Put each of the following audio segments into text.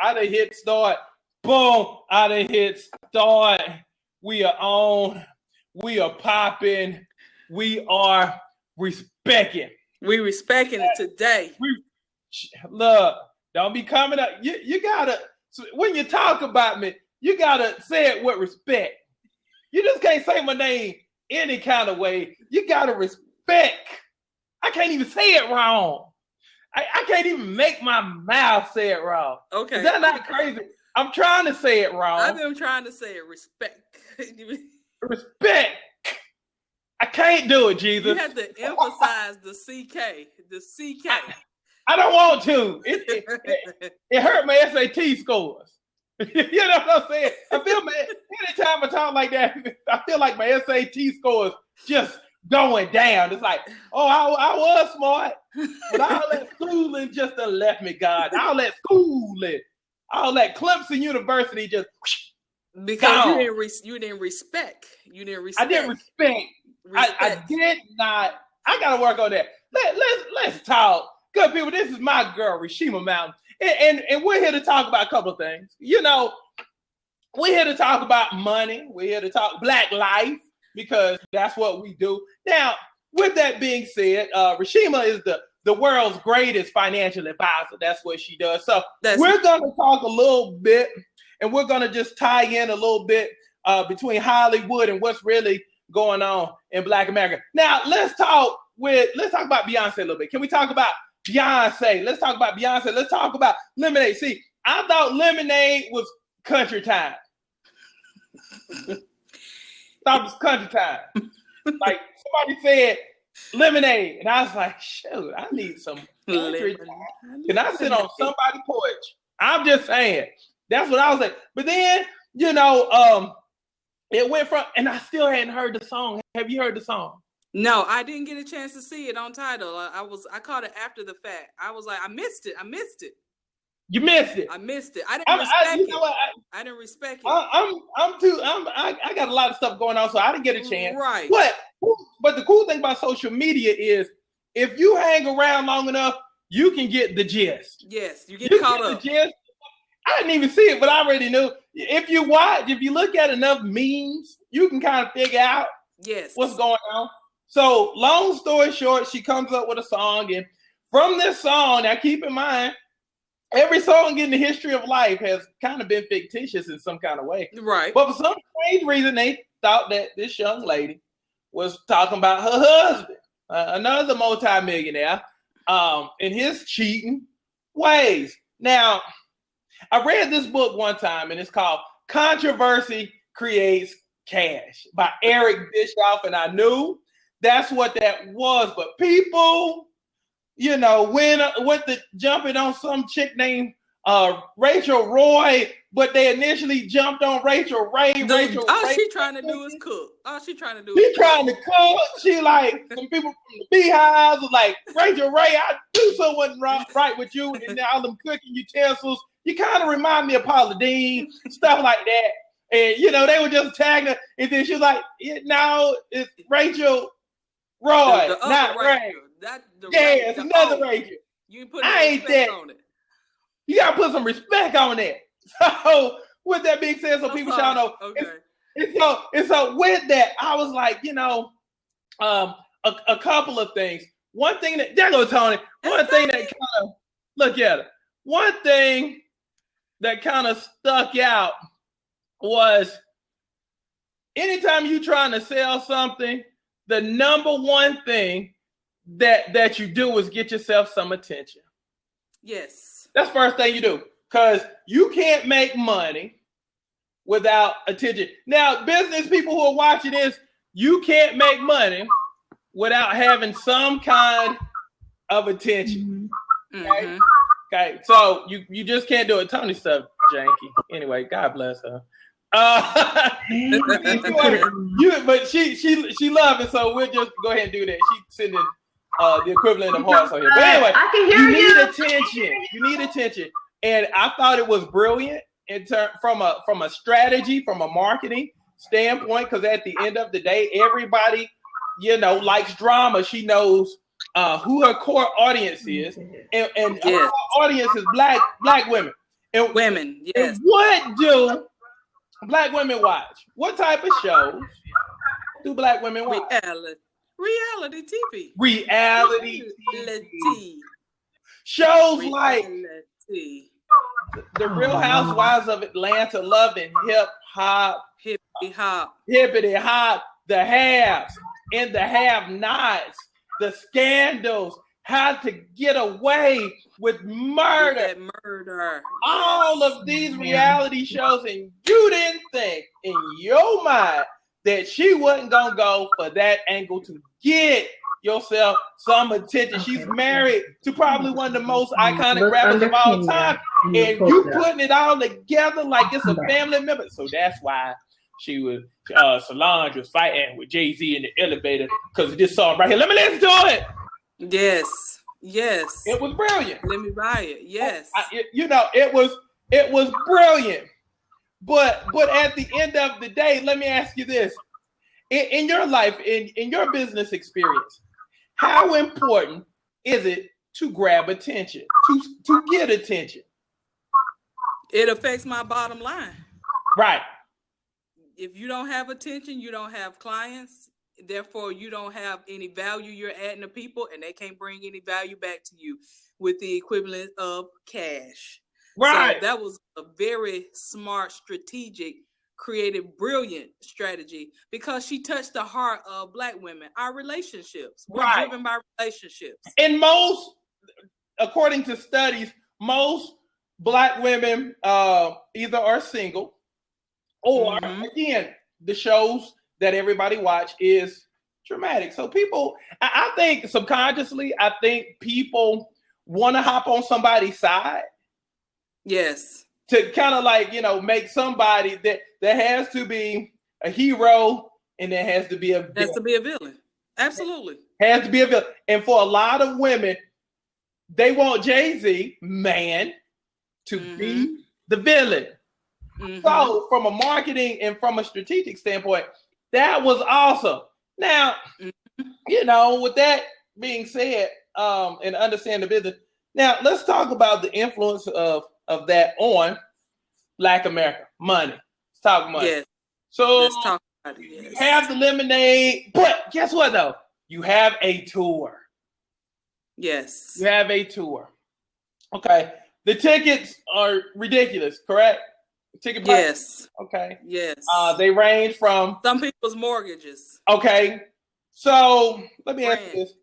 I done hit start. Boom, I done hit start. We are on. We are popping. We are respecting. We respecting it today. Look, don't be coming up. You gotta, when you talk about me, you gotta say it with respect. You just can't say my name any kind of way. You gotta respect. I can't even say it wrong. I can't even make my mouth say it wrong. Okay. Is that not crazy? I'm trying to say it wrong. I've been trying to say it. Respect. Respect. I can't do it, Jesus. You have to emphasize the CK. The CK. I don't want to. It hurt my SAT scores. You know what I'm saying? I feel, man, anytime I talk like that, I feel like my SAT scores just going down. It's like, oh, I was smart, but all that schooling just done left me, God. All that schooling, all that Clemson University just because gone. you didn't respect. You didn't respect. I didn't respect. I did not. I gotta work on that. Let's talk. Good people, this is my girl, Rashima Mountain. And we're here to talk about a couple of things. You know, we're here to talk about money. We're here to talk Black life because that's what we do. Now, with that being said, Rashima is the world's greatest financial advisor. That's what she does. So we're going to talk a little bit, and we're going to just tie in a little bit between Hollywood and what's really going on in Black America. Now, let's talk about Beyonce a little bit. Can we talk about Beyonce? Let's talk about Beyonce. Let's talk about Lemonade. See, I thought Lemonade was country time. Thought it was country time. Like somebody said Lemonade, and I was like, shoot, I need some country time. Can I sit on somebody's porch? I'm just saying. That's what I was like. But then, you know, it went from, and I still hadn't heard the song. Have you heard the song? No, I didn't get a chance to see it on Tidal. I caught it after the fact. I was like, I missed it. You missed it. I missed it. I didn't respect it. I didn't respect it. I got a lot of stuff going on, so I didn't get a chance. Right. But the cool thing about social media is if you hang around long enough, you can get the gist. Yes, you get caught up. The gist. I didn't even see it, but I already knew. If you look at enough memes, you can kind of figure out what's going on. So long story short, she comes up with a song, and from this song, now keep in mind, every song in the history of life has kind of been fictitious in some kind of way. Right. But for some strange reason, they thought that this young lady was talking about her husband, another multimillionaire, in his cheating ways. Now, I read this book one time, and it's called Controversy Creates Cash by Eric Bischoff, and I knew that's what that was. But people, you know, went to jumping on some chick named Rachel Roy, but they initially jumped on Rachel Ray. She trying to do is cook. Trying to cook. She like some people from the Beehives was like, Rachel Ray, I do something right with you, and then all them cooking utensils. You kind of remind me of Paula Deen, stuff like that. And you know, they were just tagging her, and then she was like, no, it's Rachel Roy, not Ray. It's another Rachel. You put respect on it. You gotta put some respect on it. So with that being said, so people shall know. Okay. And so with that, I was like, you know, a couple of things. One thing that there goes Tony. One thing that kind of look at it. One thing that kind of stuck out was anytime you trying to sell something, the number one thing that you do is get yourself some attention. Yes. That's the first thing you do, because you can't make money without attention. Now, business people who are watching this, you can't make money without having some kind of attention. Okay? Mm-hmm. Okay, so you just can't do it. Tony stuff janky. Anyway, God bless her. But she loves it, so we'll just go ahead and do that. She's sending the equivalent of hearts on here. But anyway, I can hear you. Need attention. You need attention, and I thought it was brilliant from a strategy, from a marketing standpoint. Because at the end of the day, everybody, you know, likes drama. She knows who her core audience is, and her audience is black women. And, women, yes. And what do Black women watch? What type of shows do Black women watch? Reality TV. Reality TV. Shows like The Real Housewives of Atlanta, Love and Hip Hop. Hippity Hop. The Haves and the Have-Nots. The Scandals. How to Get Away with Murder. All of these reality shows, and you didn't think in your mind that she wasn't going to go for that angle to get yourself some attention. She's married to probably one of the most iconic rappers of all time, and you putting it all together like it's a family member. So that's why she was, Solange was fighting with Jay-Z in the elevator because of this song right here. Let me listen to it. Yes. It was brilliant. Let me buy it. Yes. It was brilliant. But at the end of the day, let me ask you this. In your life, in your business experience, how important is it to grab attention, to get attention? It affects my bottom line. Right. If you don't have attention, you don't have clients. Therefore, you don't have any value you're adding to people, and they can't bring any value back to you with the equivalent of cash. Right. So that was a very smart, strategic, creative, brilliant strategy because she touched the heart of Black women. Our relationships. We're driven by relationships. And according to studies, most Black women either are single or, again, the shows that everybody watch is dramatic. So people, I think subconsciously, people want to hop on somebody's side. Yes. To kind of make somebody that has to be a hero and there has to be a villain. Has to be a villain. Absolutely. Has to be a villain. And for a lot of women, they want Jay-Z, man, to be the villain. So from a marketing and from a strategic standpoint, that was awesome. Now, with that being said, and understand the business. Now, let's talk about the influence of that on Black America. Money. Let's talk money. Yes. So let's talk about it. Yes. You have the lemonade, but guess what though? You have a tour. Yes. You have a tour. Okay. The tickets are ridiculous, correct? Ticket price? Yes. Okay. Yes. They range from some people's mortgages. Okay. So let me ask you this.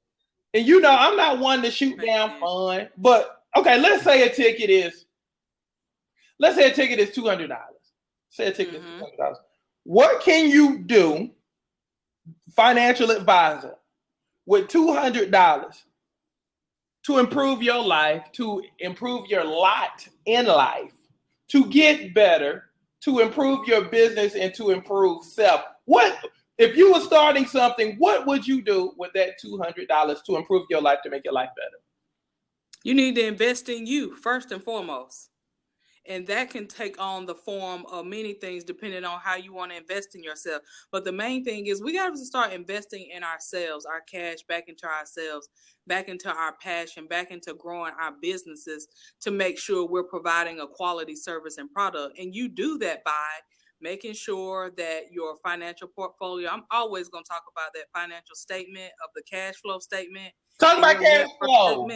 And I'm not one to shoot down fun, but okay, let's say a ticket is $200. Say a ticket is $200. What can you do, financial advisor, with $200 to improve your life, to improve your lot in life, to get better, to improve your business, and to improve self? What if you were starting something? What would you do with that $200 to improve your life, to make your life better? You need to invest in you first and foremost. And that can take on the form of many things depending on how you want to invest in yourself. But the main thing is we got to start investing in ourselves, our cash back into ourselves, back into our passion, back into growing our businesses to make sure we're providing a quality service and product. And you do that by making sure that your financial portfolio, I'm always going to talk about that financial statement of the cash flow statement. Talk about cash flow.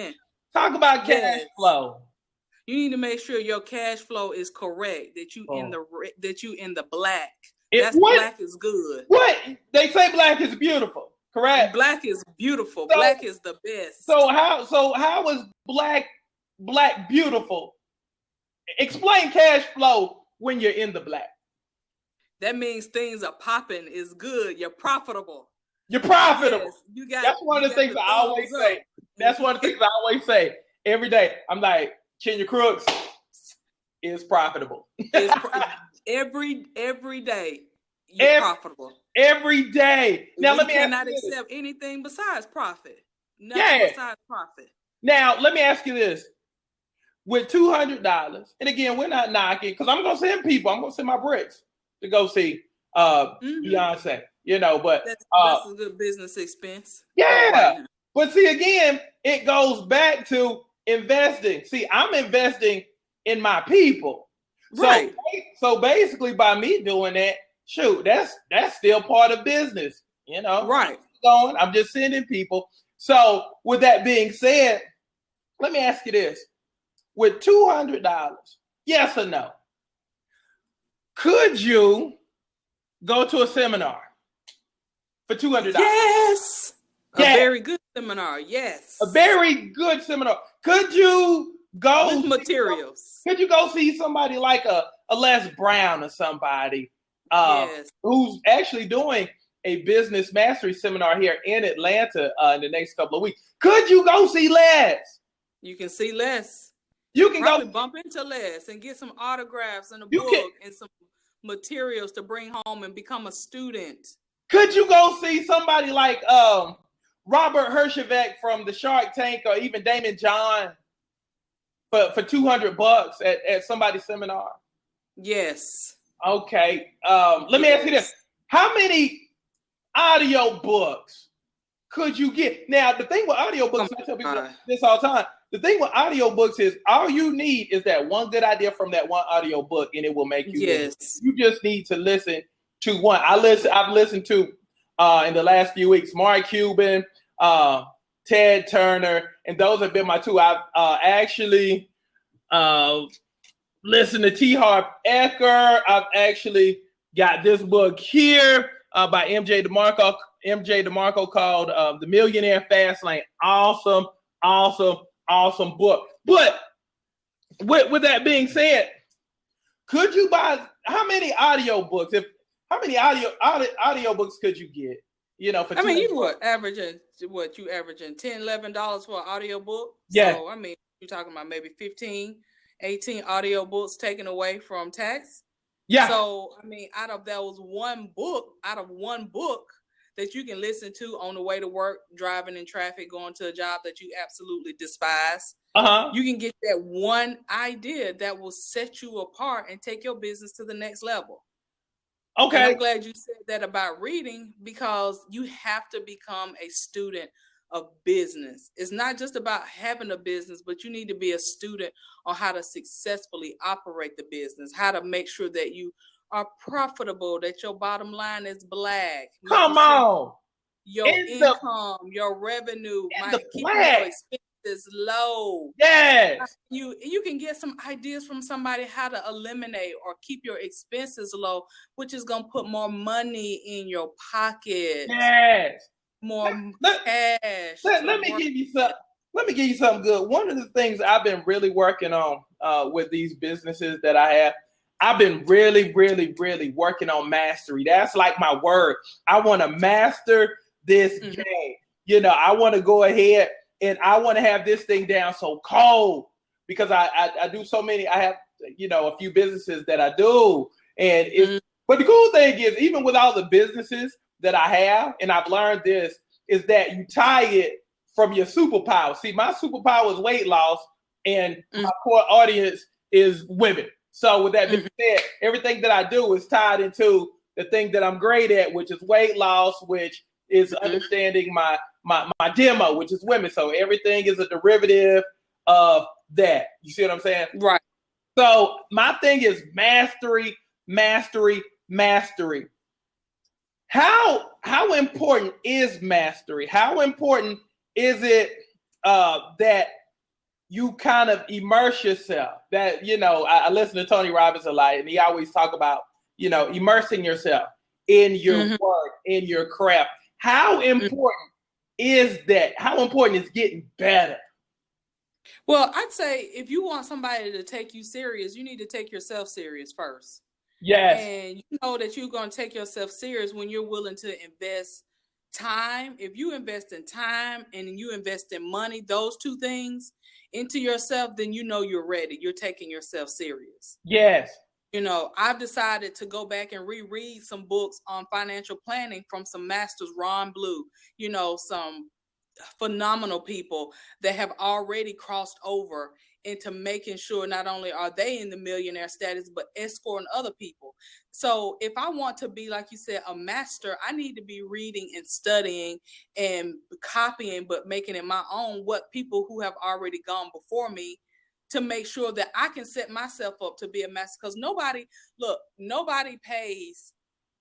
Talk about cash flow. You need to make sure your cash flow is correct. That you in the black. Black is good. What they say, black is beautiful. Correct. Black is beautiful. So, black is the best. So how is black beautiful? Explain cash flow when you're in the black. That means things are popping. Is good. You're profitable. You're profitable. Yes, that's one of the things I always say. That's one of the things I always say every day. I'm like, Kenya Crooks is profitable. Every day you're profitable. Every day. Now let me cannot accept anything besides profit. Nothing besides profit. Now let me ask you this. With $200, and again, we're not knocking, because I'm gonna send people, I'm gonna send my bricks to go see Beyonce. But that's a good business expense. Yeah. But see, again, it goes back to investing. See, I'm investing in my people. Right. So basically, by me doing that, shoot, that's still part of business. You know, right. I'm just sending people. So with that being said, let me ask you this: with $200, yes or no? Could you go to a seminar for $200? Yes. A very good seminar. Yes. A very good seminar. Could you go with materials? Could you go see somebody like a Les Brown or somebody who's actually doing a business mastery seminar here in Atlanta in the next couple of weeks? Could you go see Les? You can see Les. You can probably bump into Les and get some autographs and a book and some materials to bring home and become a student. Could you go see somebody like Robert Herjavec from the Shark Tank, or even Damon John for $200 at somebody's seminar? Yes. Okay. Let me ask you this: how many audio books could you get? Now, the thing with audio books, I tell people this all the time. The thing with audio books is all you need is that one good idea from that one audio book, and it will make you. Yes. You just need to listen to one. I've listened to in the last few weeks Mark Cuban, Ted Turner, and those have been my two. I've actually listened to T. Harv Eker. I've actually got this book here by MJ DeMarco called The Millionaire Fast Lane. Awesome book. But with that being said, could you buy how many audio books? How many audio books could you get? You know, for you averaging $10, $11 for an audio book? Yeah. So you're talking about maybe 15, 18 audio books taken away from tax. Yeah. So out of one book that you can listen to on the way to work, driving in traffic, going to a job that you absolutely despise. You can get that one idea that will set you apart and take your business to the next level. Okay. And I'm glad you said that about reading, because you have to become a student of business. It's not just about having a business, but you need to be a student on how to successfully operate the business, how to make sure that you are profitable, that your bottom line is black. Come on. Your income, your revenue might keep your expenses low. Yes. You can get some ideas from somebody how to eliminate or keep your expenses low, which is going to put more money in your pocket. Yes. More cash. Let me give you something good. One of the things I've been really working on with these businesses that I have, I've been really, really, really working on mastery. That's like my word. I want to master this game. You know, I want to go ahead and I want to have this thing down so cold, because I do so many. I have, a few businesses that I do. And but the cool thing is, even with all the businesses that I have, and I've learned this, is that you tie it from your superpower. See, my superpower is weight loss, and my core audience is women. So with that being said, everything that I do is tied into the thing that I'm great at, which is weight loss, which is understanding my demo, which is women. So everything is a derivative of that. You see what I'm saying? Right. So my thing is mastery. How important is mastery? How important is it that you kind of immerse yourself? That, I listen to Tony Robbins a lot, and he always talk about, immersing yourself in your work, in your craft. How important is that? How important is getting better? Well, I'd say if you want somebody to take you serious, you need to take yourself serious first. Yes. And you know that you're going to take yourself serious when you're willing to invest time. If you invest in time and you invest in money, those two things into yourself, then you're ready. You're taking yourself serious. Yes. I've decided to go back and reread some books on financial planning from some masters, Ron Blue, some phenomenal people that have already crossed over into making sure not only are they in the millionaire status, but escorting other people. So if I want to be, like you said, a master, I need to be reading and studying and copying, but making it my own, what people who have already gone before me to make sure that I can set myself up to be a master. Because nobody pays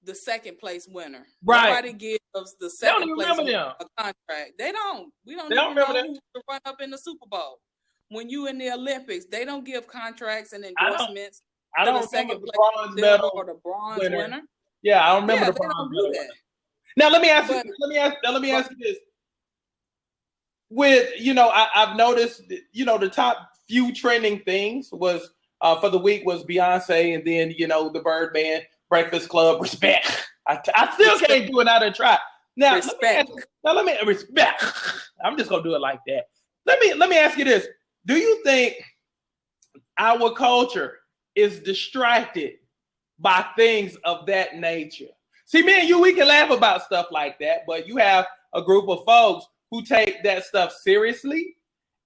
the second place winner. Right. Nobody gives the second place winner a contract. They don't. We don't even know who to run up in the Super Bowl. When you in the Olympics, they don't give contracts and endorsements. I don't remember the bronze medal or the bronze winner. Yeah, I don't remember the bronze medal. Now let me ask you this. With I've noticed the top few trending things was for the week was Beyonce, and then the Birdman, Breakfast Club, Respeck. I still can't do it out and try. Now Respeck. Let me Respeck. I'm just gonna do it like that. Let me ask you this. Do you think our culture is distracted by things of that nature? See, me and you, we can laugh about stuff like that, but you have a group of folks who take that stuff seriously,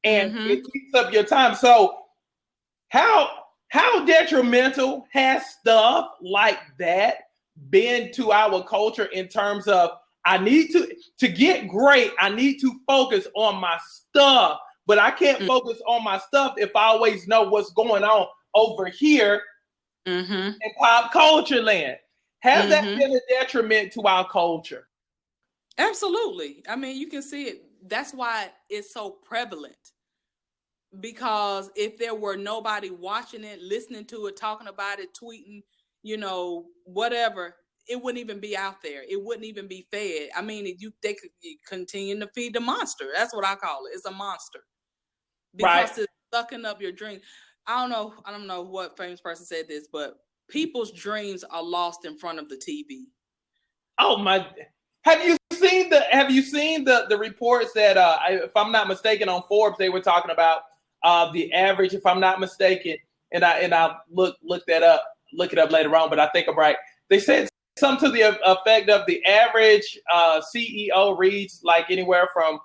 and it keeps up your time. So how detrimental has stuff like that been to our culture in terms of, I need to get great, I need to focus on my stuff, but I can't focus on my stuff if I always know what's going on over here in pop culture land. Has that been a detriment to our culture? Absolutely. I mean, you can see it. That's why it's so prevalent. Because if there were nobody watching it, listening to it, talking about it, tweeting, whatever, it wouldn't even be out there. It wouldn't even be fed. I mean, they could continue to feed the monster. That's what I call it. It's a monster. Because it's sucking up your dreams. I don't know what famous person said this, but people's dreams are lost in front of the TV. Oh my! Have you seen the reports that if I'm not mistaken, on Forbes they were talking about the average, if I'm not mistaken, and I'll look it up later on, but I think I'm right. They said something to the effect of the average CEO reads like anywhere from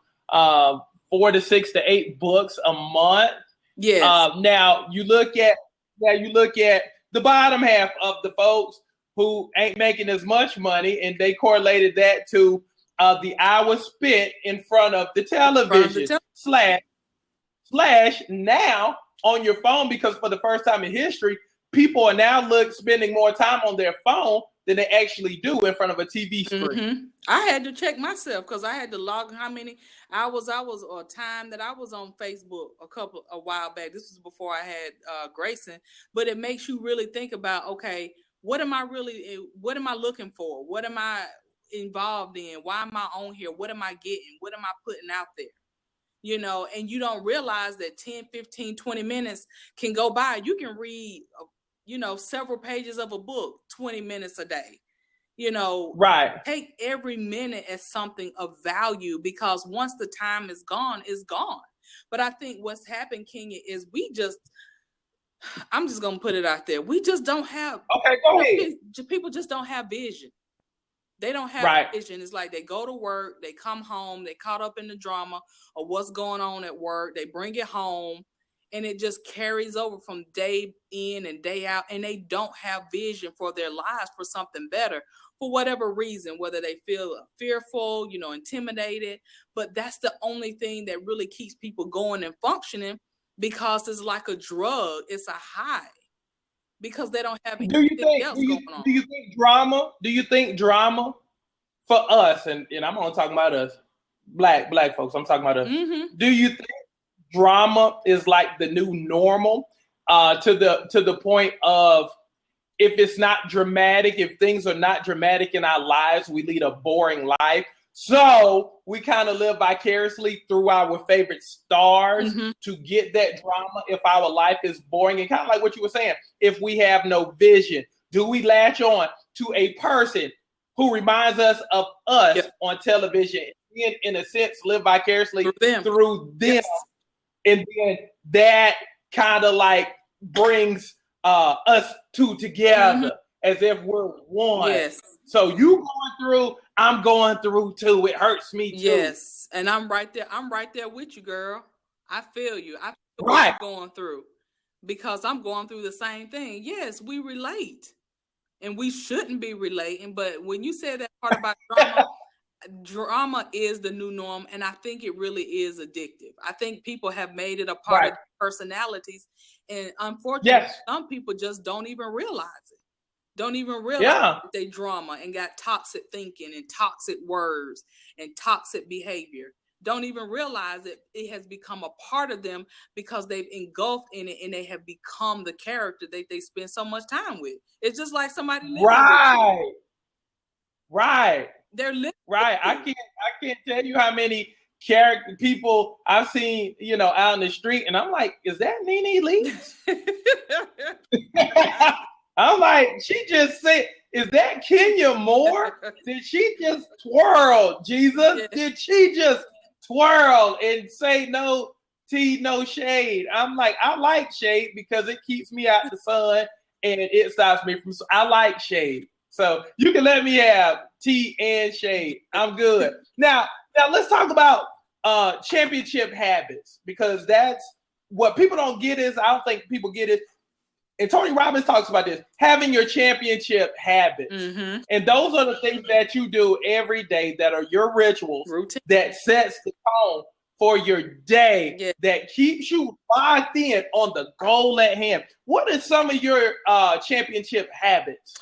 4 to 6 to 8 books a month. Yes. Now you look at the bottom half of the folks who ain't making as much money, and they correlated that to the hours spent in front of the television slash now on your phone, because for the first time in history, people are now spending more time on their phone than they actually do in front of a TV screen. I had to check myself because I had to log how many hours or time that I was on Facebook a while back. This was before I had Grayson, but it makes you really think about, okay, what am I looking for? What am I involved in? Why am I on here? What am I getting? What am I putting out there? And you don't realize that 10, 15, 20 minutes can go by. You can read, several pages of a book, 20 minutes a day. Right. Take every minute as something of value, because once the time is gone, it's gone. But I think what's happened, Kenya, is I'm just going to put it out there. We just don't have. Okay, go ahead. People just don't have vision. They don't have vision. It's like they go to work, they come home, they caught up in the drama of what's going on at work. They bring it home, and it just carries over from day in and day out. And they don't have vision for their lives, for something better, for whatever reason, whether they feel fearful, intimidated. But that's the only thing that really keeps people going and functioning, because it's like a drug. It's a high. Because they don't have anything else going on. Do you think drama for us, and I'm only talking about us, black folks, I'm talking about us. Do you think drama is like the new normal to the point of, if it's not dramatic, if things are not dramatic in our lives, we lead a boring life? So we kind of live vicariously through our favorite stars to get that drama if our life is boring. And kind of like what you were saying, if we have no vision, do we latch on to a person who reminds us of us on television and, in a sense, live vicariously through them? Yes. And then that kind of like brings us two together as if we're one. Yes. So you going through, I'm going through too. It hurts me too. Yes. And I'm right there. I'm right there with you, girl. I feel you. I feel what you're going through, because I'm going through the same thing. Yes, we relate, and we shouldn't be relating. But when you said that part about drama, drama is the new norm, and I think it really is addictive. I think people have made it a part of their personalities, and unfortunately, some people just don't even realize it. Don't even realize that they drama and got toxic thinking and toxic words and toxic behavior. Don't even realize that it has become a part of them because they've engulfed in it and they have become the character that they spend so much time with. It's just like somebody living with you. Right. They're living right. I can't tell you how many character people I've seen, out in the street, and I'm like, is that Nene Leakes? I'm like, she just said, is that Kenya Moore? Did she just twirl, Jesus? Yeah. Did she just twirl and say no tea, no shade? I'm like, I like shade because it keeps me out the sun and it stops me from, I like shade. So you can let me have tea and shade. I'm good. Now let's talk about championship habits, because that's what people don't get is, I don't think people get it. And Tony Robbins talks about this, having your championship habits. Mm-hmm. And those are the things that you do every day that are your rituals, routine, that sets the tone for your day, that keeps you locked in on the goal at hand. What are some of your championship habits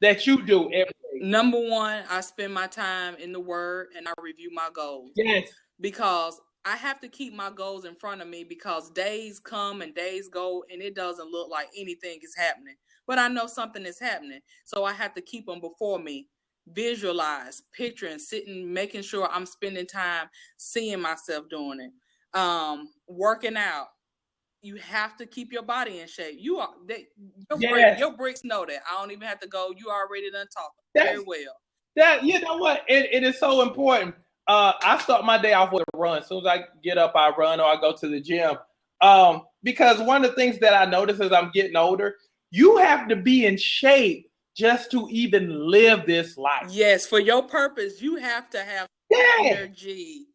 that you do every day? Number one, I spend my time in the Word and I review my goals. Yes. Because I have to keep my goals in front of me, because days come and days go and it doesn't look like anything is happening. But I know something is happening. So I have to keep them before me, visualize, picturing, sitting, making sure I'm spending time seeing myself doing it. Working out. You have to keep your body in shape. Your bricks know that. I don't even have to go. You already done talking very well. That, you know what? It is so important. I start my day off with a run. As soon as I get up, I run or I go to the gym. Because one of the things that I notice as I'm getting older, you have to be in shape just to even live this life. Yes, for your purpose, you have to have energy.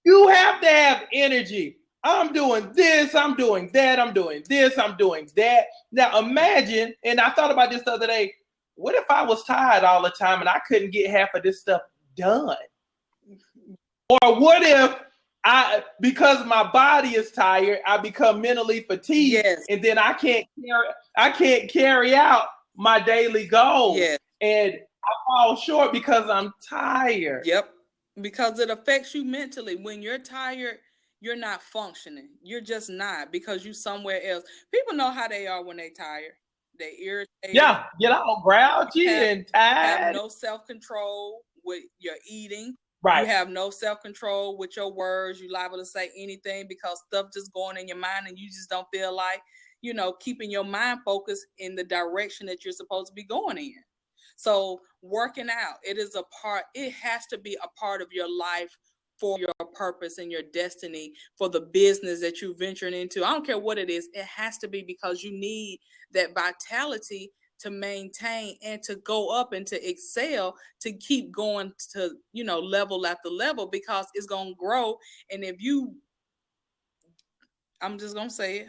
You have to have energy. I'm doing this, I'm doing that, I'm doing this, I'm doing that. Now imagine, and I thought about this the other day, what if I was tired all the time and I couldn't get half of this stuff done? Or what if because my body is tired, I become mentally fatigued, and then I can't carry out my daily goals, and I fall short because I'm tired. Yep, because it affects you mentally. When you're tired, you're not functioning. You're just not, because you're somewhere else. People know how they are when they're tired. They irritated. Yeah, get all grouchy and tired. Have no self-control with your eating. Right. You have no self-control with your words. You're liable to say anything because stuff just going in your mind and you just don't feel like, keeping your mind focused in the direction that you're supposed to be going in. So working out, it has to be a part of your life for your purpose and your destiny, for the business that you're venturing into. I don't care what it is. It has to be, because you need that vitality to maintain and to go up and to excel, to keep going to, level after level, because it's going to grow. And I'm just going to say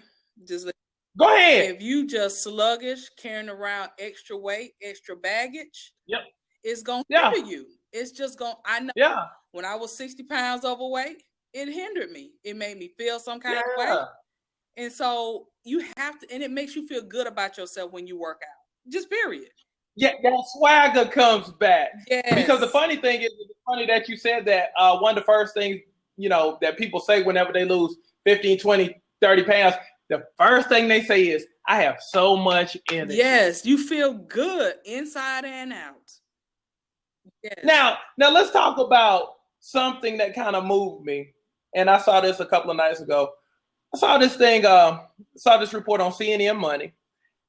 it. Go ahead. If you just sluggish, carrying around extra weight, extra baggage, it's going to hinder you. It's just going, I know when I was 60 pounds overweight, it hindered me. It made me feel some kind of way. And so you have to, and it makes you feel good about yourself when you work out. Just period. Yeah, that swagger comes back. Yes. Because the funny thing is, it's funny that you said that. One of the first things, that people say whenever they lose 15, 20, 30 pounds, the first thing they say is, I have so much energy. Yes, you feel good inside and out. Yes. Now let's talk about something that kind of moved me. And I saw this a couple of nights ago. I saw this report on CNN Money.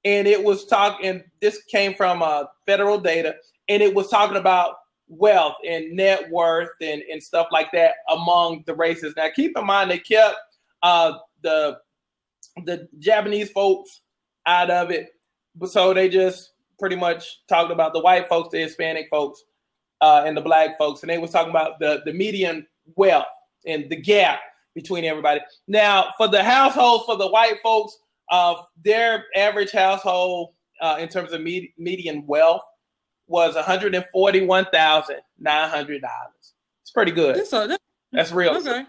And it was talking, this came from federal data, and it was talking about wealth and net worth and stuff like that among the races. Now, keep in mind, they kept the Japanese folks out of it. So they just pretty much talked about the white folks, the Hispanic folks, and the black folks. And they was talking about the median wealth and the gap between everybody. Now, for the households, for the white folks, their average household in terms of median wealth was $141,900. It's pretty good. That's real. Okay.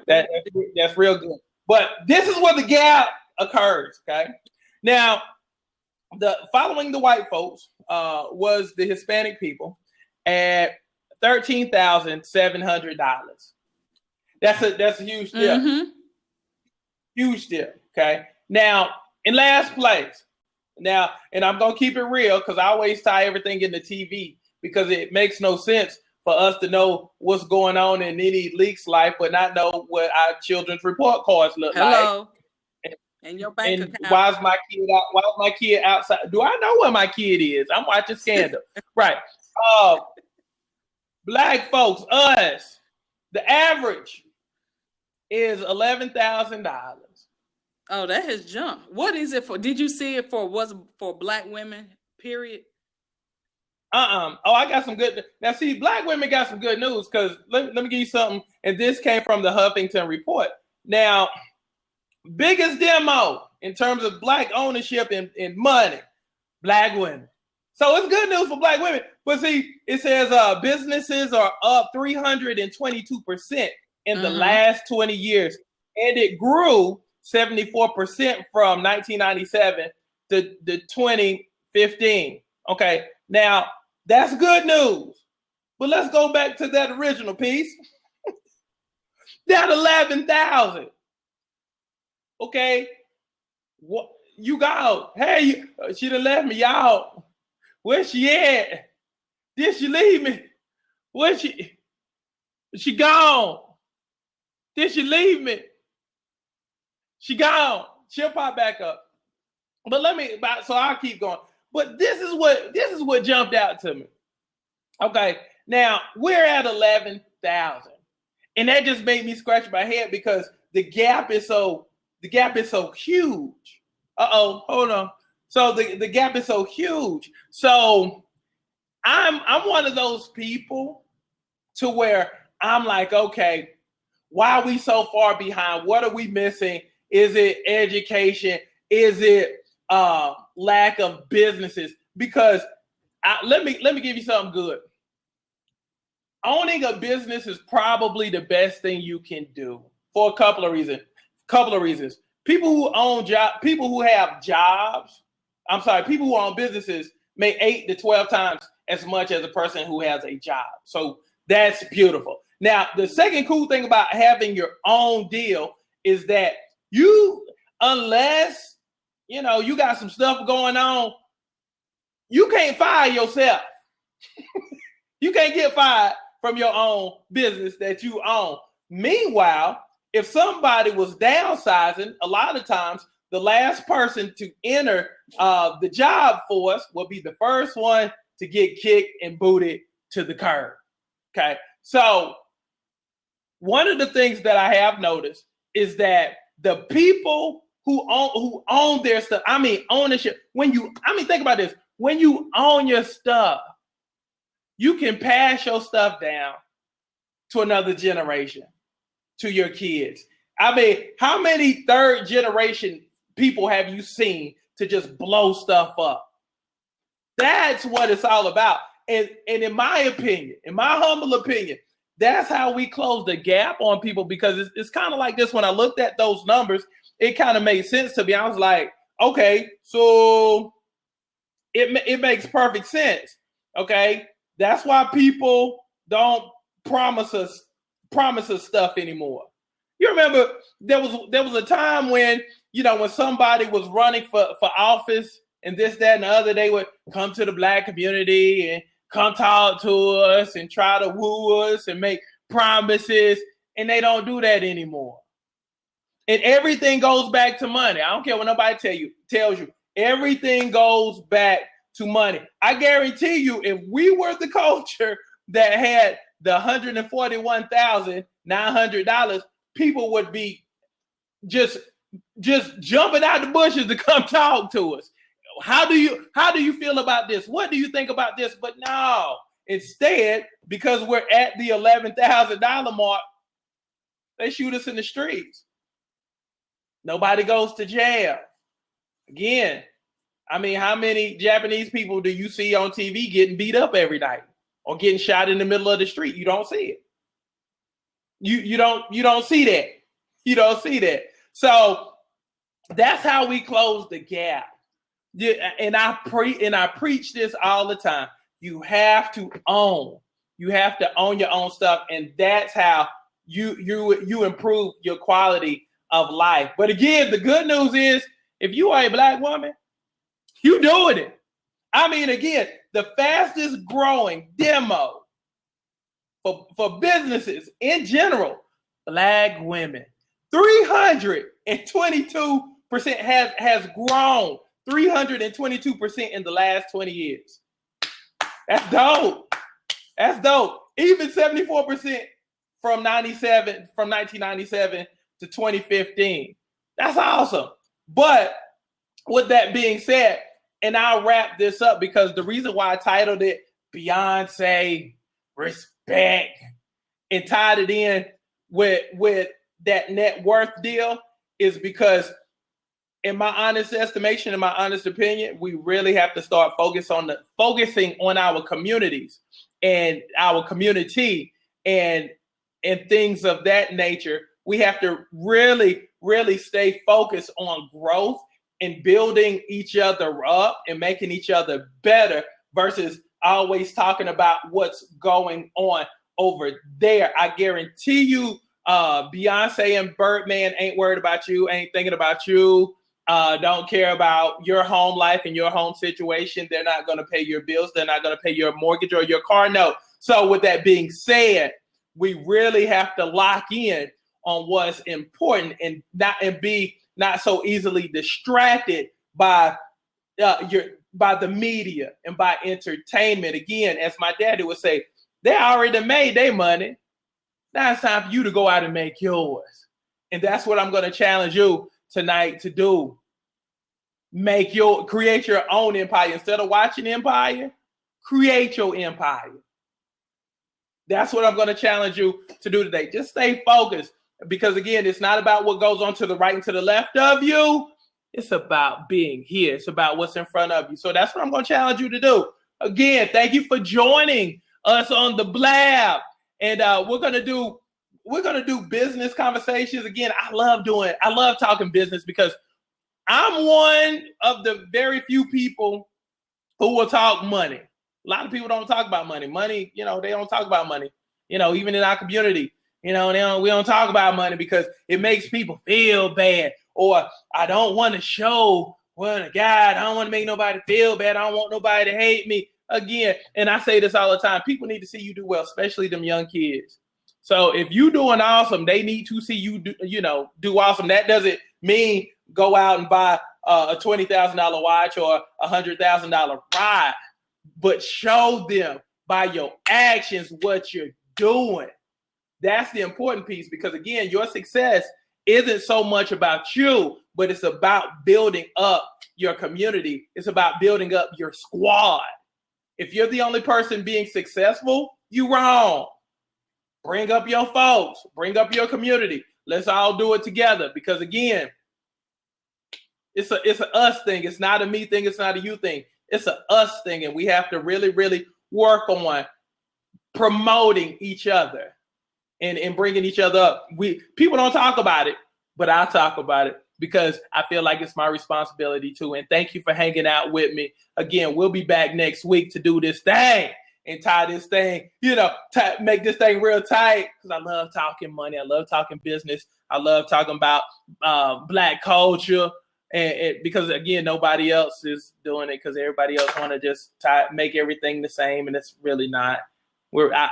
That's real good. But this is where the gap occurs. Okay. Now, following the white folks was the Hispanic people at $13,700. That's a huge deal. Mm-hmm. Huge deal. Okay. Now, in last place. Now, and I'm gonna keep it real because I always tie everything into TV because it makes no sense for us to know what's going on in any leak's life, but not know what our children's report cards look like. And your bank account. Why is my kid outside? Do I know where my kid is? I'm watching Scandal. Right. Black folks, us, the average is $11,000. Oh, that has jumped. What is it for? Did you see it for Black women, period? Oh, I got some good. Now, see, Black women got some good news because let me give you something. And this came from the Huffington Report. Now, biggest demo in terms of Black ownership and money, Black women. So it's good news for Black women. But see, it says businesses are up 322% in the last 20 years. And it grew 74% from 1997 to 2015. Okay, now that's good news. But let's go back to that original piece. That 11,000. Okay, what you got? Hey, she done left me, y'all. Where she at? Did she leave me? Where she gone? Did she leave me? She gone. She'll pop back up. But so I'll keep going. But this is what jumped out to me. Okay, now we're at 11,000. And that just made me scratch my head because the gap is so huge. Hold on. So the gap is so huge. So I'm one of those people to where I'm like, okay, why are we so far behind? What are we missing? Is it education? Is it lack of businesses? Because let me give you something good. Owning a business is probably the best thing you can do for a couple of reasons. People who own people who own businesses make 8 to 12 times as much as a person who has a job. So that's beautiful. Now, the second cool thing about having your own deal is that unless you got some stuff going on, you can't fire yourself. You can't get fired from your own business that you own. Meanwhile, if somebody was downsizing, a lot of times the last person to enter the job force will be the first one to get kicked and booted to the curb. Okay, so one of the things that I have noticed is that the people who own their stuff, ownership. Think about this. When you own your stuff, you can pass your stuff down to another generation, to your kids. How many third generation people have you seen to just blow stuff up? That's what it's all about. And in my opinion, in my humble opinion, that's how we close the gap on people, because it's kind of like this. When I looked at those numbers, it kind of made sense to me. I was like, okay, so it makes perfect sense. Okay, that's why people don't promise us stuff anymore. You remember there was a time when when somebody was running for office and this, that, and the other, they would come to the Black community and come talk to us and try to woo us and make promises, and they don't do that anymore. And everything goes back to money. I don't care what nobody tells you. Everything goes back to money. I guarantee you, if we were the culture that had the $141,900, people would be just jumping out the bushes to come talk to us. How do you feel about this? What do you think about this? But no, instead, because we're at the $11,000 mark, they shoot us in the streets. Nobody goes to jail. Again, I mean, how many Japanese people do you see on TV getting beat up every night or getting shot in the middle of the street? You don't see it. You don't see that. You don't see that. So that's how we close the gap. And I preach this all the time. You have to own. You have to own your own stuff, and that's how you improve your quality of life. But again, the good news is, if you are a Black woman, you doing it. I mean, again, the fastest growing demo for businesses in general, Black women, 322% has grown 322% in the last 20 years. That's dope. That's dope. Even 74% from 1997 to 2015. That's awesome. But with that being said, and I'll wrap this up because the reason why I titled it Beyonce Respeck and tied it in with that net worth deal is because, in my honest estimation, in my honest opinion, we really have to start focusing on our communities and our community and things of that nature. We have to really, really stay focused on growth and building each other up and making each other better versus always talking about what's going on over there. I guarantee you, Beyonce and Birdman ain't worried about you, ain't thinking about you, don't care about your home life and your home situation. They're not going to pay your bills. They're not going to pay your mortgage or your car note. So with that being said, we really have to lock in on what's important and be not so easily distracted by the media and by entertainment. Again, as my daddy would say, they already made their money. Now it's time for you to go out and make yours. And that's what I'm going to challenge you tonight to do. Create your own empire. Instead of watching Empire, create your empire. That's what I'm going to challenge you to do today. Just stay focused. Because again, it's not about what goes on to the right and to the left of you. It's about being here. It's about what's in front of you. So that's what I'm going to challenge you to do. Again, thank you for joining us on the Blab. And we're going to do business conversations. Again, I love talking business because I'm one of the very few people who will talk money. A lot of people don't talk about money. Money, they don't talk about money. Even in our community. We don't talk about money because it makes people feel bad. Or I don't want to show what a God. I don't want to make nobody feel bad. I don't want nobody to hate me. Again, and I say this all the time, people need to see you do well, especially them young kids. So if you doing awesome, they need to see you do awesome. That doesn't mean go out and buy a $20,000 watch or a $100,000 ride, but show them by your actions what you're doing. That's the important piece because, again, your success isn't so much about you, but it's about building up your community. It's about building up your squad. If you're the only person being successful, you're wrong. Bring up your folks. Bring up your community. Let's all do it together because, again, it's a us thing. It's not a me thing. It's not a you thing. It's a us thing, and we have to really, really work on promoting each other. And bringing each other up. People don't talk about it, but I talk about it because I feel like it's my responsibility too. And thank you for hanging out with me. Again, we'll be back next week to do this thing and tie this thing, make this thing real tight because I love talking money. I love talking business. I love talking about Black culture. And because, again, nobody else is doing it because everybody else want to just make everything the same, and it's really not.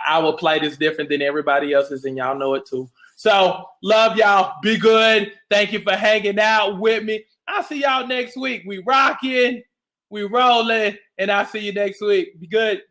Our plight is different than everybody else's, and y'all know it too. So, love y'all. Be good. Thank you for hanging out with me. I'll see y'all next week. We rocking, we rolling, and I'll see you next week. Be good.